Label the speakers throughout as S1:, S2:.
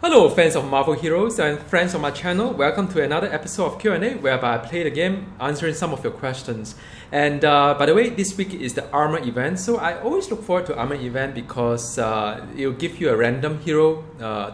S1: Hello fans of Marvel Heroes and friends of my channel, welcome to another episode of Q&A whereby I play the game answering some of your questions. And by the way, this week is the armor event, so I always look forward to armor event because it'll give you a random hero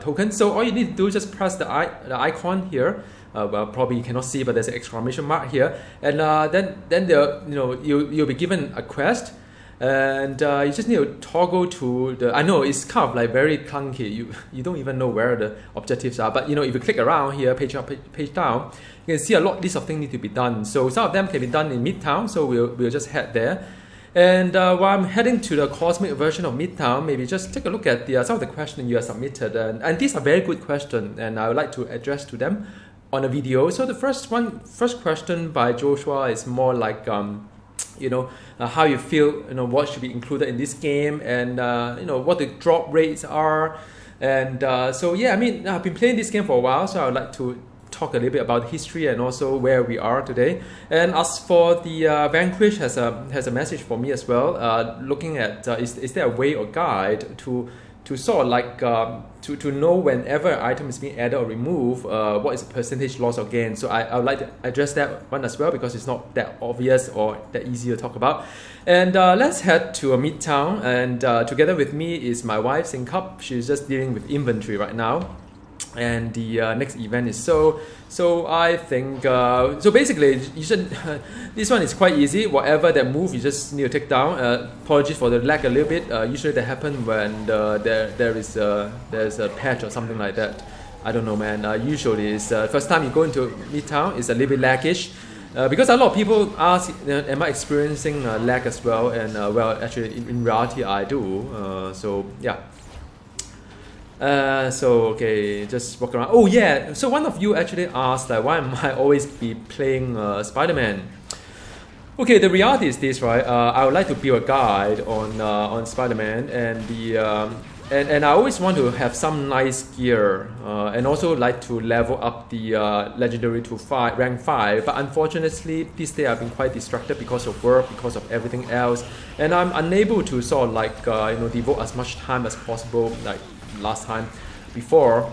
S1: token. So all you need to do is just press the icon here. Well, probably you cannot see, but there's an exclamation mark here, and then you'll be given a quest. And you just need to toggle to the. I know it's kind of like very clunky. You don't even know where the objectives are. But if you click around here, page up, page down, you can see a list of things need to be done. So some of them can be done in Midtown. So we'll just head there. And while I'm heading to the cosmic version of Midtown, maybe just take a look at some of the questions you have submitted. And these are very good questions, and I would like to address to them on a video. So the first question by Joshua is more like how you feel, what should be included in this game, and what the drop rates are. And so yeah, I've been playing this game for a while, so I would like to talk a little bit about history and also where we are today. And as for the Vanquish has a message for me as well, looking at is there a way or guide to sort of like to know whenever an item is being added or removed, what is the percentage loss or gain. So I would like to address that one as well because it's not that obvious or that easy to talk about. And let's head to a Midtown, and together with me is my wife, Sing Cup. She's just dealing with inventory right now. And the next event is so I think so basically you should this one is quite easy. Whatever that move you just need to take down. Apologies for the lag a little bit. Usually that happens when there's a patch or something like that. I don't know, man. Usually it's first time you go into Midtown, it's a little bit laggish because a lot of people ask, am I experiencing lag as well? And well, actually in reality I do. So yeah. So okay, just walk around. Oh yeah, so one of you actually asked why am I always be playing Spider-Man? Okay, the reality is this, right? I would like to build a guide on Spider-Man, and and I always want to have some nice gear, and also like to level up the legendary to rank 5. But unfortunately, this day I've been quite distracted because of work, because of everything else, and I'm unable to sort of like devote as much time as possible like last time before.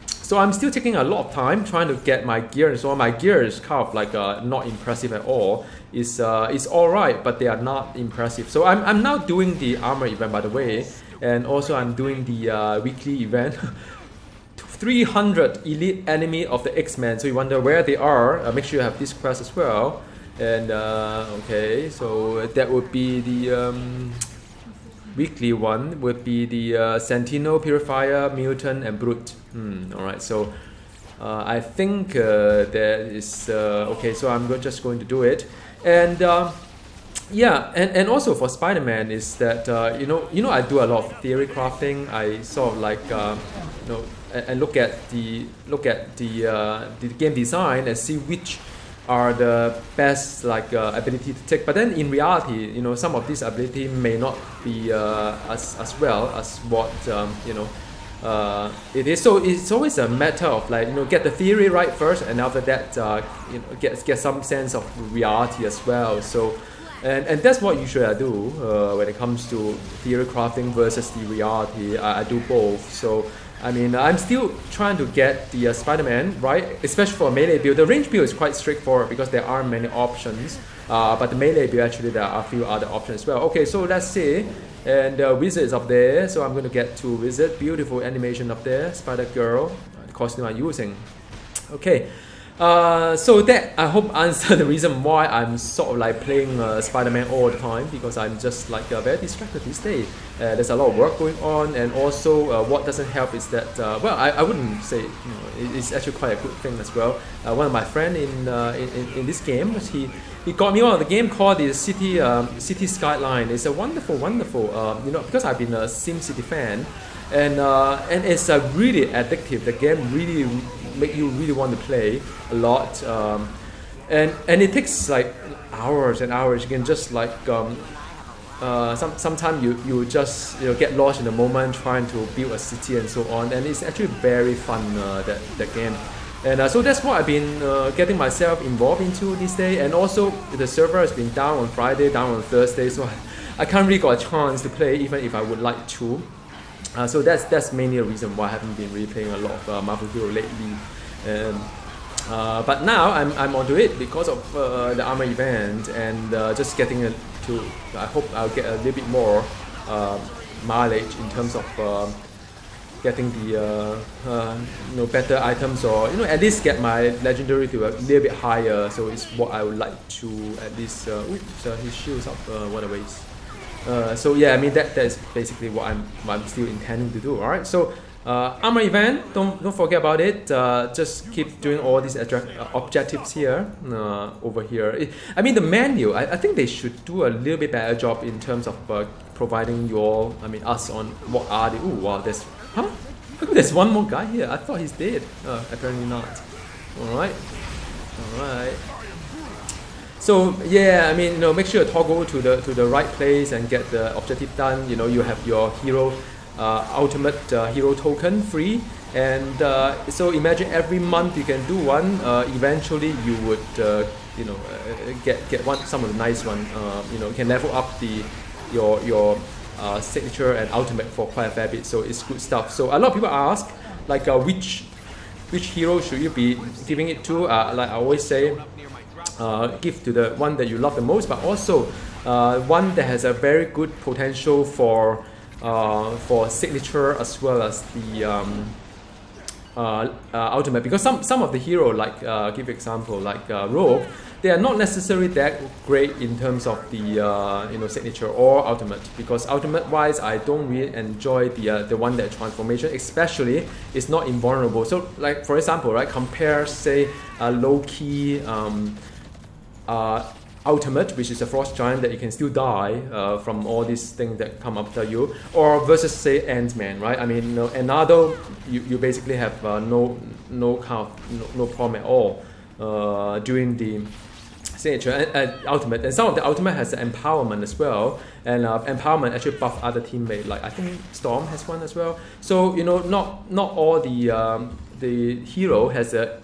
S1: So I'm still taking a lot of time trying to get my gear and so on. My gear is kind of like not impressive at all. It's alright, but they are not impressive. So I'm now doing the armor event, by the way, and also I'm doing the weekly event. 300 elite enemy of the X-Men. So you wonder where they are. Make sure you have this quest as well. And okay, so that would be the weekly one would be the Sentinel, Purifier, Mutant, and Brute. Alright, so I think that is okay, so I'm just going to do it. And yeah, and also for Spider-Man is that I do a lot of theory crafting. I sort of like and look at the game design and see which are the best ability to take. But then in reality, some of these ability may not be as well as what it is. So it's always a matter of get the theory right first, and after that get some sense of reality as well. So and that's what usually I do when it comes to theory crafting versus the reality. I do both. So I'm still trying to get the Spider-Man right, especially for a melee build. The range build is quite straightforward because there aren't many options. But the melee build, actually, there are a few other options as well. Okay, so let's see. And Wizard is up there, so I'm going to get to Wizard. Beautiful animation up there. Spider-Girl, the costume I'm using. Okay. So that I hope answer the reason why I'm sort of like playing Spider-Man all the time, because I'm just like very distracted these days. There's a lot of work going on, and also what doesn't help is that well, I wouldn't say it's actually quite a good thing as well. One of my friends in this game, he got me on the game called the City Skyline. It's a wonderful because I've been a SimCity fan, and it's really addictive. The game really make you really want to play a lot, and it takes like hours and hours. You can just like sometimes you just get lost in the moment trying to build a city and so on, and it's actually very fun, that game. And so that's what I've been getting myself involved into this day. And also the server has been down on Friday, down on Thursday, so I can't really got a chance to play even if I would like to. So that's mainly a reason why I haven't been really playing a lot of Marvel Hero lately. Um, but now I'm onto it because of the armor event and just getting to. I hope I'll get a little bit more mileage in terms of getting the better items, or at least get my legendary to a little bit higher. So it's what I would like to at least. Oops, his shield's up one of ways. So yeah, I mean that's basically what I'm still intending to do. All right, so armor event, don't forget about it. Just keep doing all these objectives here over here. I mean the menu. I think they should do a little bit better job in terms of providing us on what are the. Ooh, wow, there's one more guy here. I thought he's dead. Apparently not. All right. So yeah, I mean, make sure you toggle to the right place and get the objective done. You have your hero ultimate hero token free, and so imagine every month you can do one. Eventually, you would get some of the nice one. You can level up your signature and ultimate for quite a fair bit. So it's good stuff. So a lot of people ask like which hero should you be giving it to? Like I always say. Give to the one that you love the most, but also one that has a very good potential for signature as well as the ultimate. Because some of the hero, like give example like Rogue, they are not necessarily that great in terms of the signature or ultimate. Because ultimate wise, I don't really enjoy the one that transformation, especially it's not invulnerable. So like for example, right, compare say a low key. Ultimate, which is a frost giant that you can still die from all these things that come after you, or versus say Ant-Man, right? I mean, another you basically have no problem at all during the signature ultimate, and some of the ultimate has empowerment as well, and empowerment actually buff other teammates. Like I think Storm has one as well. So not all the hero has a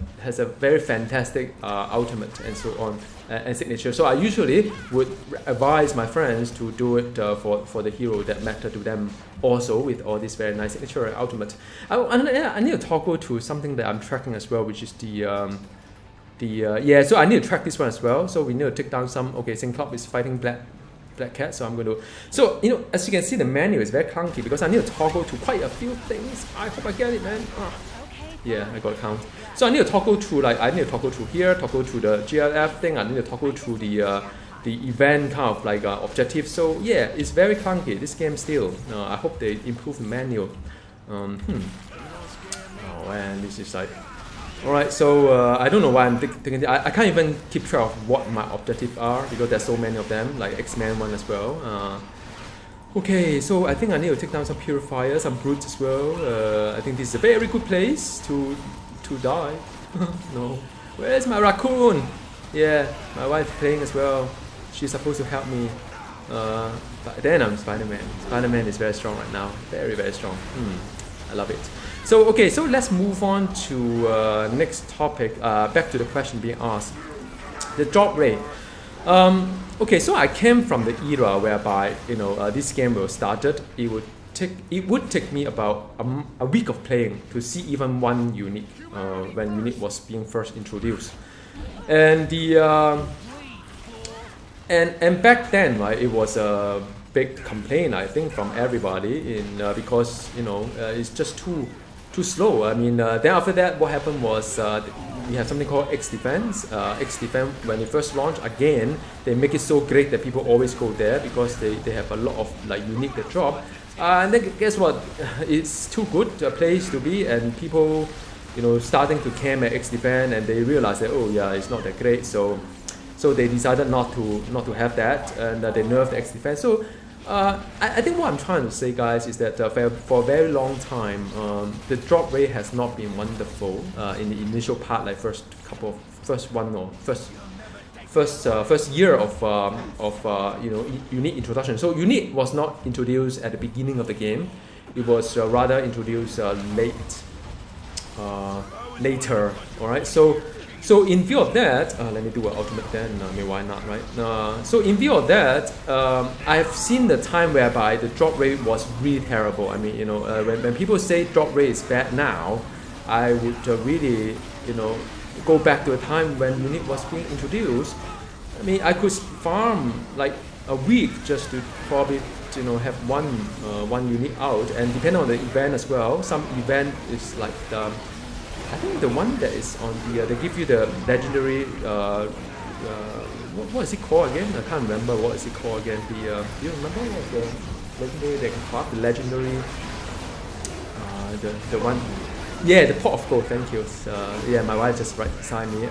S1: very fantastic ultimate and so on. And signature. So I usually would advise my friends to do it for the hero that matter to them also, with all this very nice signature and ultimate. I need to toggle to something that I'm tracking as well, which is so I need to track this one as well. So we need to take down some. Okay, Cyclops is fighting Black Cat, so I'm going to. So as you can see, the menu is very clunky because I need to toggle to quite a few things. I hope I get it, man. Yeah, I got a count. So I need to toggle to here, toggle to the GLF thing. I need to toggle to the event kind of like objective. So yeah, it's very clunky. This game still. I hope they improve the menu. Oh man, this is like. All right, so I don't know why I'm thinking. I can't even keep track of what my objectives are because there's so many of them. Like X-Men one as well. Okay, so I think I need to take down some purifiers, some brutes as well. I think this is a very good place to die. No, where's my raccoon? Yeah, my wife's playing as well. She's supposed to help me. But then I'm Spider-Man. Spider-Man is very strong right now. Very, very strong. I love it. So okay, so let's move on to next topic. Back to the question being asked. The drop rate. Okay, so I came from the era whereby this game was started. It would take me about a week of playing to see even one unique when unique was being first introduced, and and back then, right, it was a big complaint I think from everybody because it's just too slow. I mean, then after that, what happened was we have something called X Defense. X Defense, when it first launched, again, they make it so great that people always go there because they have a lot of like unique that drop. And then guess what? It's too good a place to be, and people, starting to camp at X Defense, and they realize that it's not that great. So they decided not to have that, and they nerfed X Defense. So. I think what I'm trying to say, guys, is that for a very long time, the drop rate has not been wonderful in the initial part, like first year of unique introduction. So unique was not introduced at the beginning of the game; it was rather introduced later. All right, so So in view of that, let me do an ultimate then. I mean, why not, right? So in view of that, I've seen the time whereby the drop rate was really terrible. I mean, when people say drop rate is bad now, I would really, go back to a time when unit was being introduced. I mean, I could farm like a week just to probably, have one unit out, and depending on the event as well. Some event is like I think the one that is on the they give you the legendary what is it called again? I can't remember what is it called again. Do you remember what the legendary they can craft? The legendary the one, yeah, the pot of gold. Thank you. Yeah, my wife just right beside me,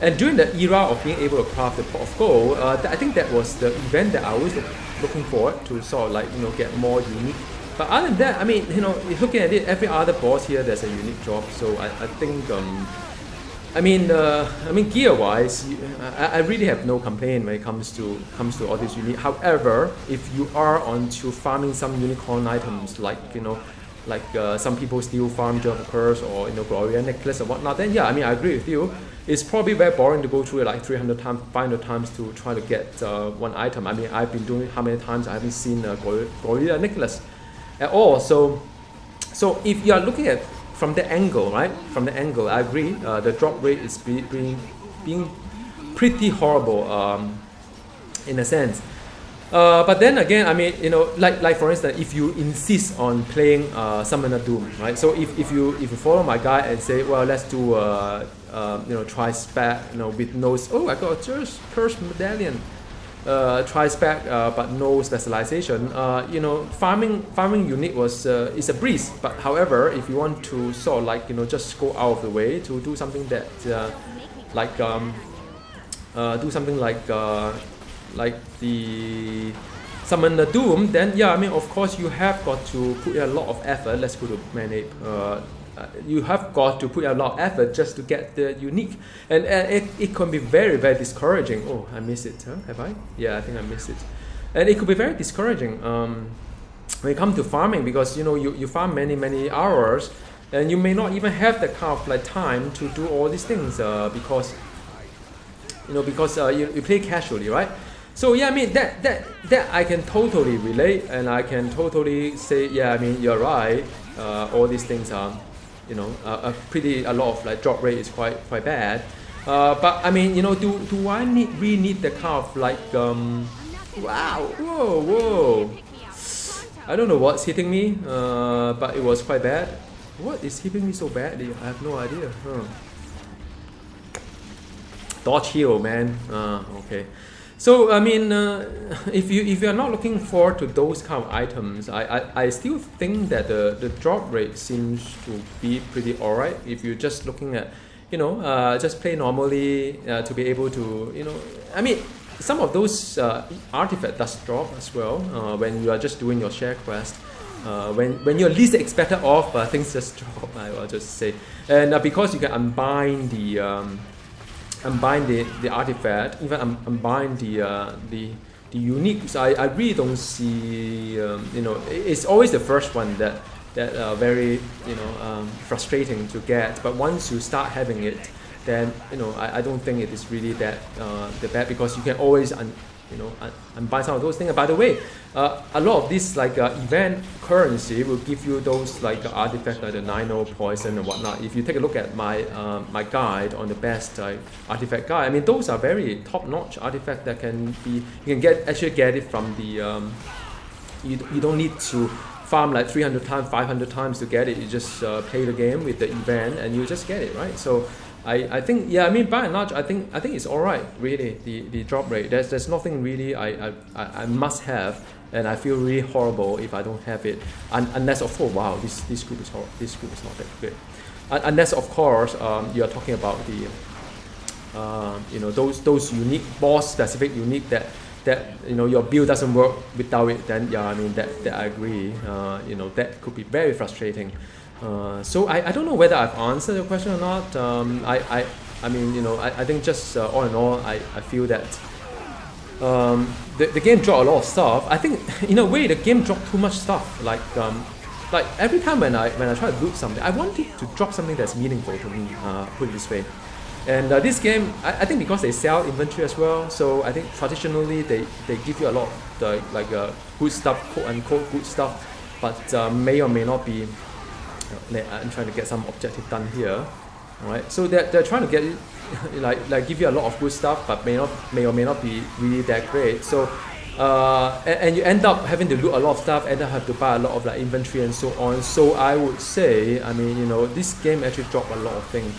S1: and during the era of being able to craft the pot of gold, I think that was the event that I always looking forward to sort of like get more unique. But other than that, I mean, looking at it, every other boss here there's a unique drop. So I think, I mean, gear-wise, I really have no complaint when it comes to all these unique. However, if you are onto farming some unicorn items, like some people still farm Jewel of Curse or Gloria necklace or whatnot, then yeah, I mean, I agree with you. It's probably very boring to go through it like 300 times, 500 times to try to get one item. I mean, I've been doing it how many times? I haven't seen Gloria necklace at all. So if you are looking at from the angle, right? From the angle, I agree. The drop rate is being pretty horrible in a sense. But then again, I mean, like for instance, if you insist on playing Summoner Doom, right? So if you follow my guide and say, well, let's do try spec, with no. Oh, I got a curse medallion. Try spec, but no specialization. Farming unit is a breeze. But however, if you want to sort of like just go out of the way to do something that like the Summon the Doom, then yeah, I mean, of course you have got to put a lot of effort. Let's go to Manape. You have got to put a lot of effort just to get the unique, and it can be very, very discouraging. Oh, I miss it, huh? Have I? Yeah, I think I missed it. And it could be very discouraging when it comes to farming, because you farm many hours, and you may not even have the kind of like time to do all these things because you play casually, right? So yeah, I mean that I can totally relate, and I can totally say, yeah, I mean, you're right. All these things are, a lot of like drop rate is quite bad. But I mean, do I really need the kind of like wow, whoa, I don't know what's hitting me, but it was quite bad. What is hitting me so badly? I have no idea. Dodge heal, man. Okay. So I mean, if you are not looking forward to those kind of items, I still think that the drop rate seems to be pretty alright. If you're just looking at, just play normally to be able to, I mean, some of those artifact does drop as well when you are just doing your share quest. When you're least expected of, things just drop. I will just say, and because you can unbind the artifact, even unbind the unique. So I really don't see, it's always the first one that very frustrating to get. But once you start having it, then I don't think it is really that bad, because you can always unbind some of those things. And by the way, a lot of this like event currency will give you those like artifacts like the Nino poison and whatnot. If you take a look at my my guide on the best artifact guide, I mean, those are very top-notch artifacts that can be, you can actually get it from the you don't need to farm like 300 times, 500 times to get it. You just play the game with the event and you just get it, right? So I think, yeah, I mean, by and large, I think it's all right, really. The drop rate, there's nothing really I must have, and I feel really horrible if I don't have it, unless of course, wow, this group is horrible. This group is not that good, unless of course you are talking about the those unique boss specific unique that your build doesn't work without it. Then yeah, I mean that I agree. That could be very frustrating. So I don't know whether I've answered your question or not. I mean, I think just all in all, I feel that the game dropped a lot of stuff. I think in a way the game dropped too much stuff. Like every time when I try to loot something, I want it to drop something that's meaningful to me. Put it this way. And this game, I think because they sell inventory as well, so I think traditionally they give you a lot of the good stuff, quote unquote good stuff, but may or may not be. I'm trying to get some objective done here. Alright, so they're trying to get you, like give you a lot of good stuff, but may or may not be really that great. So and you end up having to loot a lot of stuff, and then have to buy a lot of like inventory and so on. So I would say, I mean, this game actually dropped a lot of things.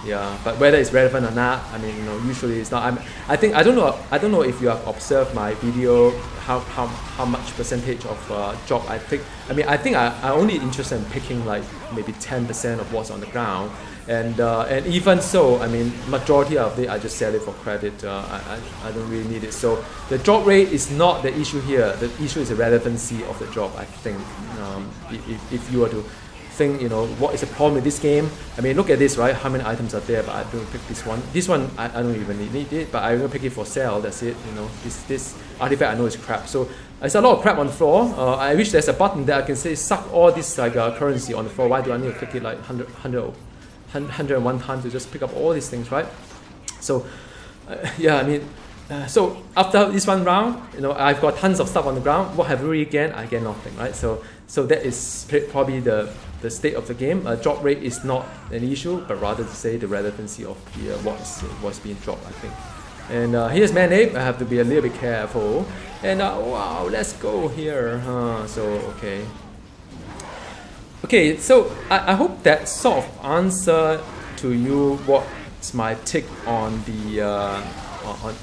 S1: Yeah, but whether it's relevant or not, I mean, usually it's not. I don't know if you have observed my video, how much percentage of drop I pick. I mean, I think I only interested in picking like maybe 10% of what's on the ground, and even so, I mean, majority of it I just sell it for credit. I don't really need it. So the drop rate is not the issue here. The issue is the relevancy of the drop. I think if you were to think, what is the problem with this game? I mean, look at this, right? How many items are there? But I don't pick this one. This one I don't even need it, but I will pick it for sale. That's it. This artifact I know is crap. So there's a lot of crap on the floor. I wish there's a button that I can say suck all this currency on the floor. Why do I need to click it like 101 times to just pick up all these things, right? So yeah, I mean. So after this one round, I've got tons of stuff on the ground. What have I really gained? I get nothing, right? So that is probably the state of the game. Drop rate is not an issue, but rather to say the relevancy of what's being dropped, I think. And here's Manape. I have to be a little bit careful. And wow, let's go here. Okay, so I hope that sort of answer to you what's my take on the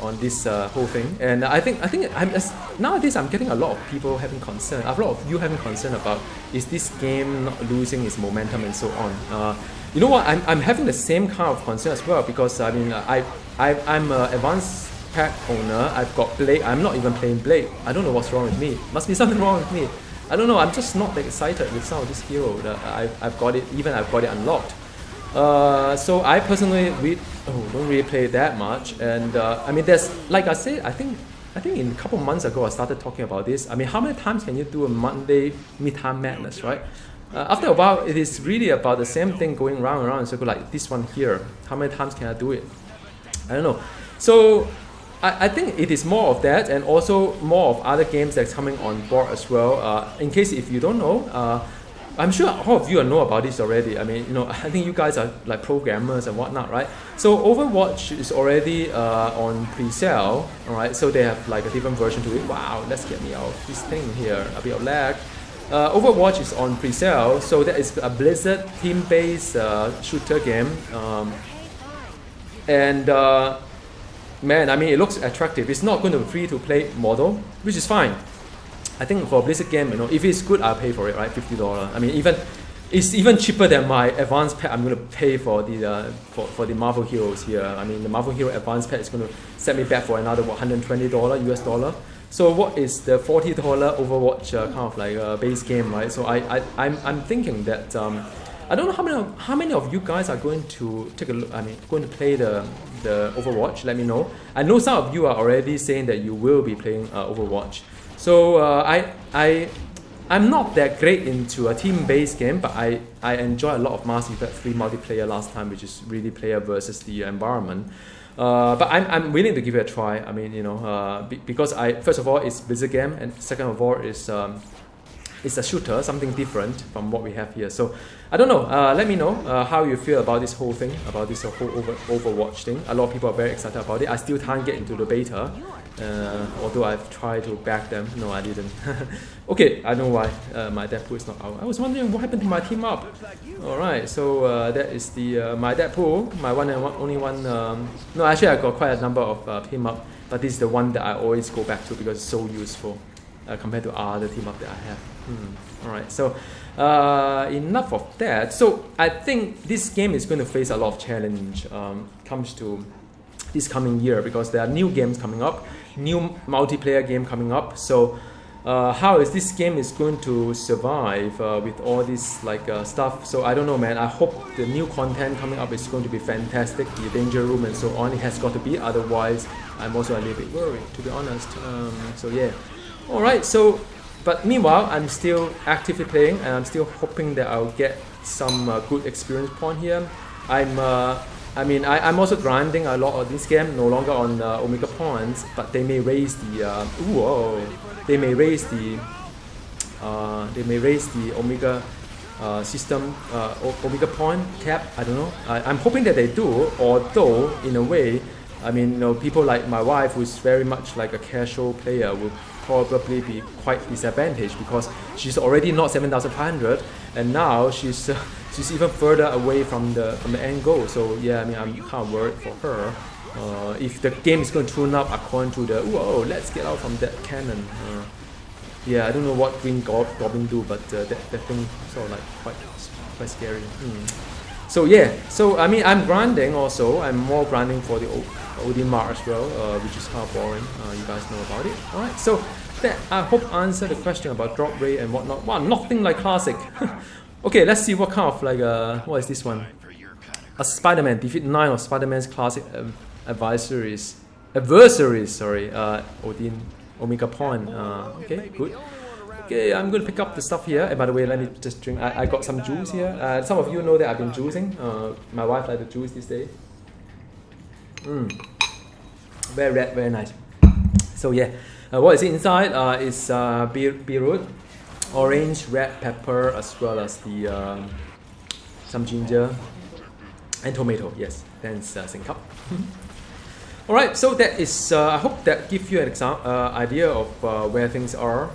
S1: on this whole thing. And I think nowadays I'm getting a lot of people having concern. A lot of you having concern about, is this game not losing its momentum and so on. You know what? I'm having the same kind of concern as well, because I mean I'm an advanced pack owner. I've got Blade. I'm not even playing Blade. I don't know what's wrong with me. Must be something wrong with me. I don't know. I'm just not that excited with some of this hero that I've got it. Even I've got it unlocked. So I personally don't really play that much, and I mean, there's, like I said, I think in a couple of months ago I started talking about this. I mean, how many times can you do a Monday Midtime Madness, right? After a while, it is really about the same thing going round and round in a circle, like this one here. How many times can I do it? I don't know. So I think it is more of that, and also more of other games that's coming on board as well. In case if you don't know, I'm sure all of you know about this already. I mean, I think you guys are like programmers and whatnot, right? So Overwatch is already on pre-sale, all right? So they have like a different version to it. Wow, let's get me out of this thing here, a bit of lag. Overwatch is on pre-sale, so that is a Blizzard team-based shooter game. Man, I mean, it looks attractive. It's not going to be free-to-play model, which is fine. I think for a Blizzard game, if it's good, I'll pay for it, right? $50. I mean, it's even cheaper than my advanced pack. I'm going to pay for the Marvel Heroes here. I mean, the Marvel Hero advanced pack is going to set me back for another $120 US dollar. So what is the $40 Overwatch kind of like base game, right? So I'm thinking that I don't know how many of you guys are going to take a look. I mean, going to play the Overwatch. Let me know. I know some of you are already saying that you will be playing Overwatch. So I'm not that great into a team-based game, but I enjoy a lot of Mass Effect 3 multiplayer last time, which is really player versus the environment. But I'm willing to give it a try. I mean, because first of all, it's a Blizzard game, and second of all, it's a shooter, something different from what we have here. So I don't know. Let me know how you feel about this whole thing, about this whole Overwatch thing. A lot of people are very excited about it. I still can't get into the beta. Although I've tried to back them. No, I didn't. Okay, I know why my Deadpool is not out. I was wondering what happened to my team up. Alright, so that is the my Deadpool, my only one. No, actually I got quite a number of team up, but this is the one that I always go back to because it's so useful compared to other team up that I have. Alright, so enough of that. So I think this game is going to face a lot of challenge comes to this coming year, because there are new games coming up, new multiplayer game coming up. So how is this game is going to survive with all this stuff? So I don't know, man. I hope the new content coming up is going to be fantastic. The danger room and so on, it has got to be. Otherwise, I'm also a little bit worried, to be honest. So yeah. All right. So, but meanwhile, I'm still actively playing, and I'm still hoping that I'll get some good experience point here. I mean, I'm also grinding a lot of this game, no longer on Omega points, but they may raise the they may raise the Omega system Omega point cap. I don't know. I'm hoping that they do. Although in a way, I mean, you know, people like my wife, who's very much like a casual player, will probably be quite disadvantaged because she's already not 7,500, and now she's even further away from the end goal. So yeah, I mean, I'm kind of worried for her. If the game is going to tune up according to the let's get out from that cannon. Yeah, I don't know what Green Goblin do, but that thing sort of like quite scary. So yeah, so I mean, I'm grinding also. I'm more grinding for the Odin Mar as well, which is kind of boring. You guys know about it. All right, so that I hope answered the question about drop rate and whatnot. Wow, nothing like classic. Okay, let's see what kind of like what is this one? A Spider-Man, defeat 9 of Spider-Man's classic adversaries. Sorry, Odin Omega point. Okay, good. Okay, I'm going to pick up the stuff here. And by the way, let me just drink. I got some juice here. Some of you know that I've been juicing. My wife likes the juice these days. Very red, very nice. So yeah, what is inside? Is beetroot, orange, red pepper, as well as the some ginger and tomato. Yes, then sync up. All right, so that is. I hope that gives you an idea of where things are.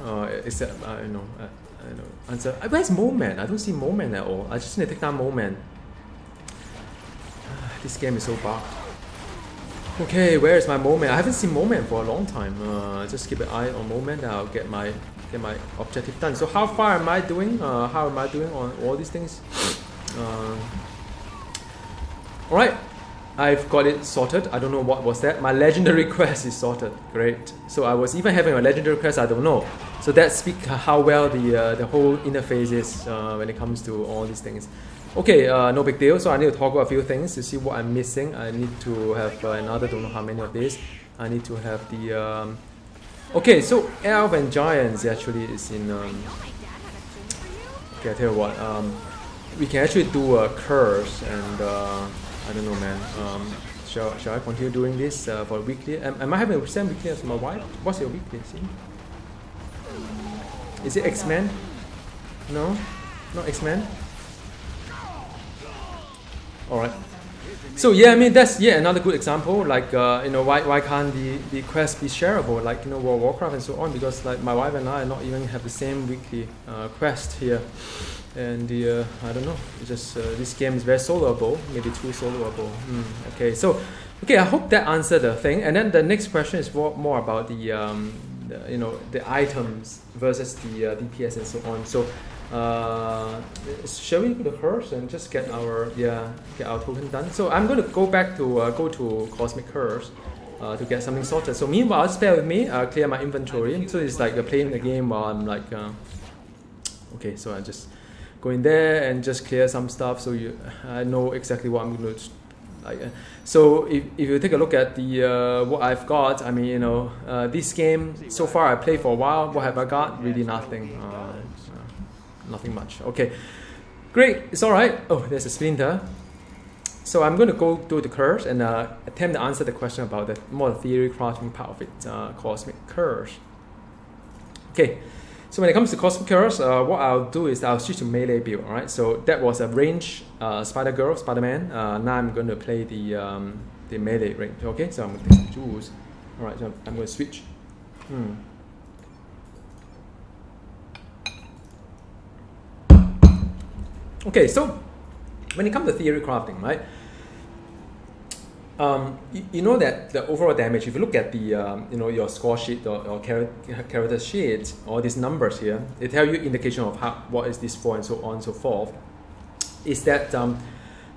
S1: Answer. Where's Moman? I don't see Moman at all. I just need to take down Moman. This game is so bugged. Okay, where is my Moman? I haven't seen Moman for a long time. Just keep an eye on Moman. I'll get my objective done. So how far am I doing? How am I doing on all these things? All right. I've got it sorted. I don't know what was that. My legendary quest is sorted. Great. So I was even having a legendary quest. I don't know. So that speaks how well the whole interface is when it comes to all these things. Okay, no big deal. So I need to toggle a few things to see what I'm missing. I need to have another. Don't know how many of these. I need to have the. Okay, so Elf and Giants actually is in. Okay, I tell you what. We can actually do a curse and. I don't know, man. Shall I continue doing this for weekly? Am I having the same weekly as my wife? What's your weekly? See? Is it X-Men? No? Not X-Men? Alright. So yeah, I mean, that's another good example. Like, why can't the quest be shareable? Like, World of Warcraft and so on, because like my wife and I not even have the same weekly quest here. And I don't know, it's just this game is very soloable, maybe too soloable. Okay, so I hope that answered the thing. And then the next question is more about the items versus the DPS and so on. So shall we go to Curse and just get our token done? So I'm going to go back to Cosmic Curse to get something sorted. So meanwhile, just bear with me. I'll clear my inventory. So it's like playing the game while I'm like okay. So I just go in there and just clear some stuff, so I know exactly what I'm going to like. So if you take a look at the what I've got, I mean, this game so far I played for a while. What have I got? Really nothing. Nothing much. Okay, great. It's all right. Oh, there's a splinter. So I'm going to go do the curse and attempt to answer the question about the more theory crafting part of it, Cosmic Curse. Okay. So when it comes to Cosmic Curse, what I'll do is I'll switch to melee build. Alright, so that was a range Spider-Man. Now I'm going to play the melee range. Okay, so I'm going to take some jewels. Alright, so I'm going to switch. Okay, so when it comes to theory crafting, right? You know that the overall damage, if you look at the your score sheet or character sheet, all these numbers here, they tell you indication of what is this for and so on and so forth. Is that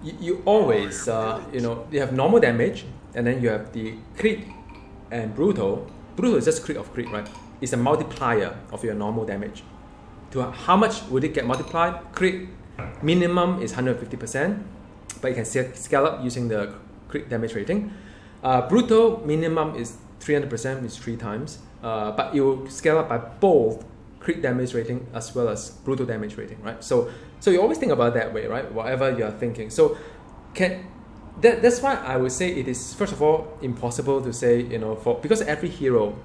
S1: you always you have normal damage and then you have the crit and brutal. Brutal is just crit of crit, right? It's a multiplier of your normal damage. To how much would it get multiplied? Crit minimum is 150%, but you can scale up using the crit damage rating. Brutal minimum is 300%, is 3 times, but you scale up by both crit damage rating as well as brutal damage rating, right? So you always think about it that way, right? Whatever you are thinking. So that's why I would say it is, first of all, impossible to say, because every hero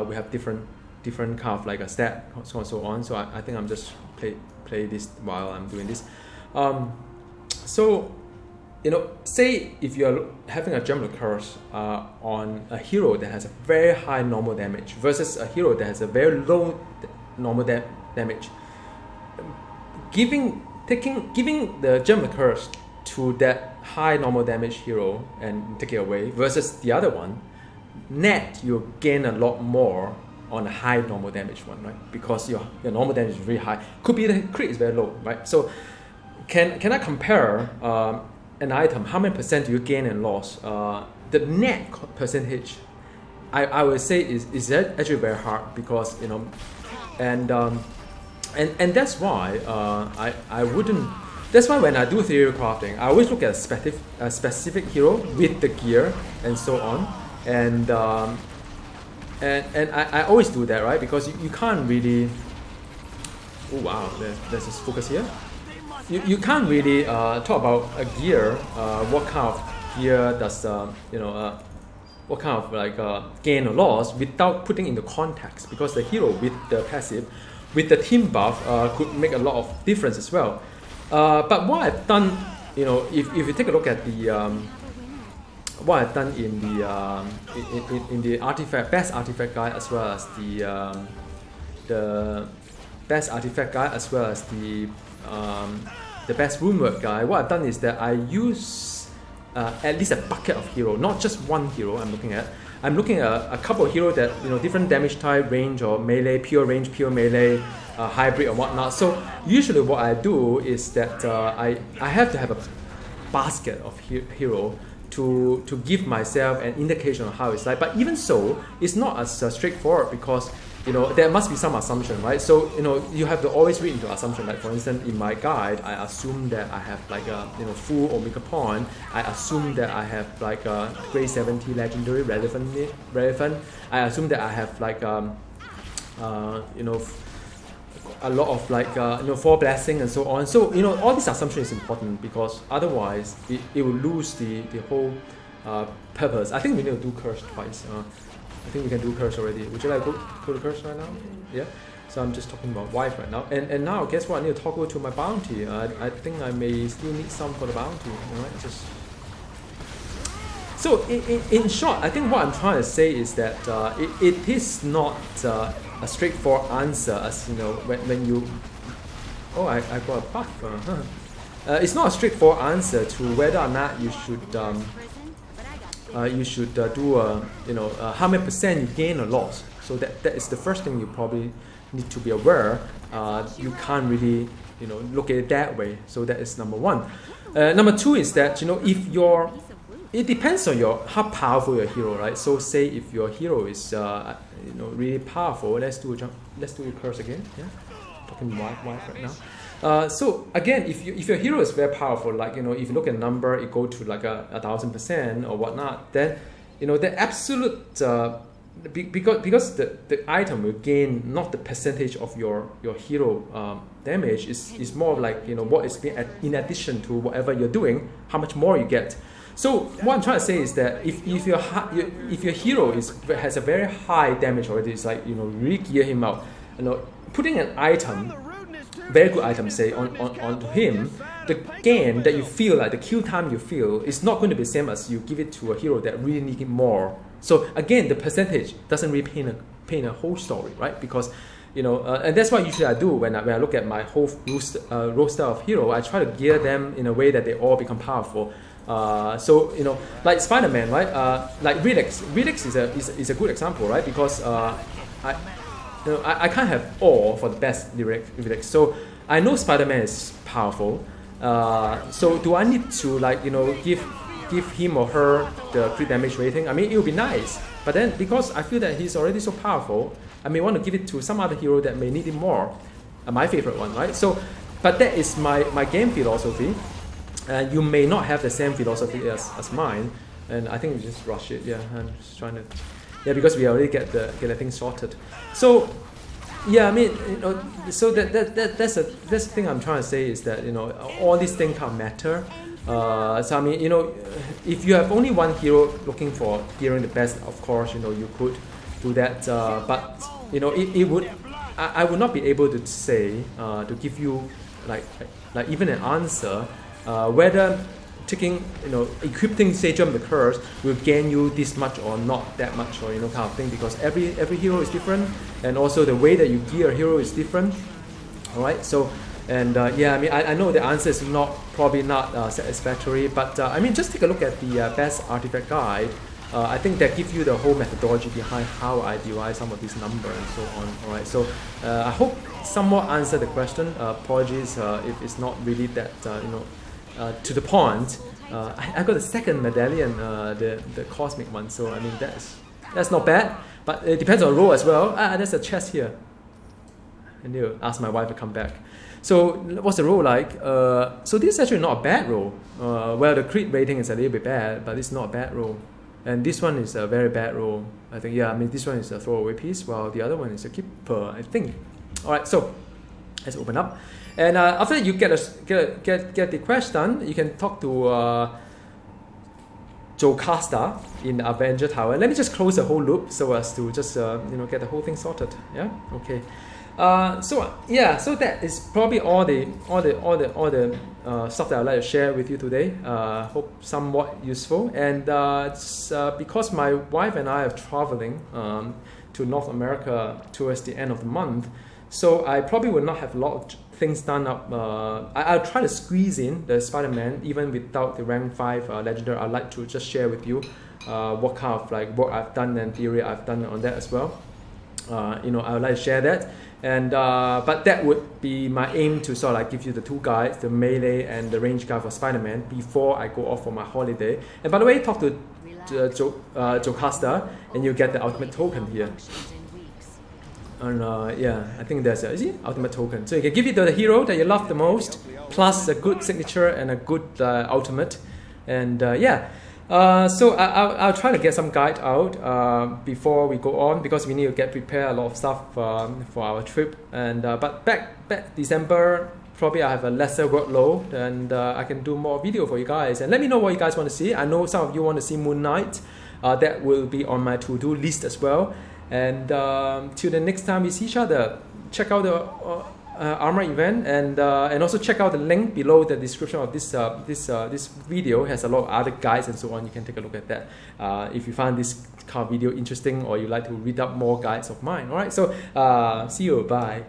S1: we have different kind of like a stat, so on and so on. So I think I'm just play this while I'm doing this. So say if you're having a jump curse on a hero that has a very high normal damage versus a hero that has a very low normal damage, giving the jump curse to that high normal damage hero and take it away versus the other one, net you gain a lot more on a high normal damage one, right? Because your normal damage is really high. Could be the crit is very low, right? So can I compare an item, how many percent do you gain and loss? The net percentage, I would say is actually very hard because and that's why I wouldn't. That's why when I do theory crafting, I always look at a specific hero with the gear and so on, and I always do that, right? Because you can't really. Oh wow, there's this focus here. You can't really talk about a gear. What kind of gear does what kind of like gain or loss without putting into context? Because the hero with the passive, with the team buff, could make a lot of difference as well. But what I've done, if you take a look at the what I've done in the artifact best artifact guide as well as the best artifact guide as well as the best runework guide, what I've done is that I use at least a bucket of hero, not just one hero. I'm looking at a couple of heroes that different damage type, range or melee, pure range, pure melee, hybrid or whatnot. So usually what I do is that I have to have a basket of hero to give myself an indication of how it's like. But even so, it's not as straightforward because there must be some assumption, right? So you have to always read into assumption. Like for instance, in my guide, I assume that I have like a full Omega point. I assume that I have like a grade 70 legendary relevant. I assume that I have like a lot of like 4 blessing and so on. So all this assumption is important because otherwise it will lose the whole purpose. I think we need to do curse twice. I think we can do curse already. Would you like to go to curse right now? Yeah. So I'm just talking about wife right now. And now guess what? I need to toggle to my bounty. I think I may still need some for the bounty. Alright, just. So in short, I think what I'm trying to say is that it is not a straightforward answer as when you. Oh, I got a buff. It's not a straightforward answer to whether or not you should. You should do how many percent you gain or loss. So that is the first thing you probably need to be aware. You can't really look at it that way. So that is number one. Number two is that it depends on how powerful your hero, right? So say if your hero is really powerful, let's do a curse again. Yeah, talking wife right now. So again, if your hero is very powerful, like if you look at number, it go to like 1,000% or whatnot, then the absolute because the item will gain not the percentage of your hero damage is more like what is being in addition to whatever you're doing, how much more you get. So what I'm trying to say is that if your hero has a very high damage already, it's like really gear him out, putting an item, very good item, say onto him, the gain that you feel, like the kill time you feel, is not going to be the same as you give it to a hero that really need it more. So again, the percentage doesn't really paint a whole story, right? Because and that's what usually I do when I look at my whole roster of hero. I try to gear them in a way that they all become powerful. So like Spider-Man, right? Like Relix is a good example, right? Because I can't have all for the best Relix. So I know Spider-Man is powerful. So do I need to give him or her the crit damage rating? I mean, it would be nice, but then because I feel that he's already so powerful, I may want to give it to some other hero that may need it more. My favorite one, right? So, but that is my game philosophy. You may not have the same philosophy as mine, and I think we just rush it. Yeah, I'm just trying to. Yeah, because we already get the thing sorted. So, yeah, I mean, so that's the thing I'm trying to say is that all these things can't matter. So I mean, if you have only one hero looking for gearing the best, of course, you could do that. But it would. I would not be able to say to give you like even an answer whether taking equipping say jump the curse will gain you this much or not that much, or kind of thing, because every hero is different, and also the way that you gear a hero is different. All right, so. And yeah, I mean, I know the answer is probably not satisfactory, but I mean, just take a look at the best artifact guide. I think that gives you the whole methodology behind how I derive some of these numbers and so on. All right, so I hope somewhat answer the question. Apologies if it's not really that to the point. I got the second medallion, the cosmic one. So I mean, that's not bad, but it depends on role as well. There's a chest here. I need to ask my wife to come back. So what's the roll like? So this is actually not a bad roll. Well, the crit rating is a little bit bad, but it's not a bad roll. And this one is a very bad roll. I think, yeah, I mean, this one is a throwaway piece, while the other one is a keeper, I think. All right, so let's open up. And after you get the quest done, you can talk to Jocasta in the Avenger Tower. Let me just close the whole loop so as to just get the whole thing sorted. Yeah, okay. So that is probably all the stuff that I'd like to share with you today. Hope somewhat useful. And it's because my wife and I are traveling to North America towards the end of the month, so I probably will not have a lot of things done up. I'll try to squeeze in the Spider-Man even without the rank 5 legendary. I'd like to just share with you what kind of work I've done and theory I've done on that as well. I would like to share that. And but that would be my aim, to sort of give you the two guides, the melee and the range guide for Spider-Man, before I go off for my holiday. And by the way, talk to Jocasta and you get the ultimate token here. And yeah, I think there's ultimate token. So you can give it to the hero that you love the most, plus a good signature and a good ultimate. And yeah. So I'll try to get some guide out before we go on, because we need to get prepared a lot of stuff for our trip. And but back December, probably I have a lesser workload, and I can do more video for you guys. And let me know what you guys want to see. I know some of you want to see Moon Knight. That will be on my to-do list as well. And till the next time we see each other, check out the Armor event, and also check out the link below the description of this video. It has a lot of other guides and so on. You can take a look at that if you find this kind of video interesting, or you like to read up more guides of mine. All right, so see you. Bye.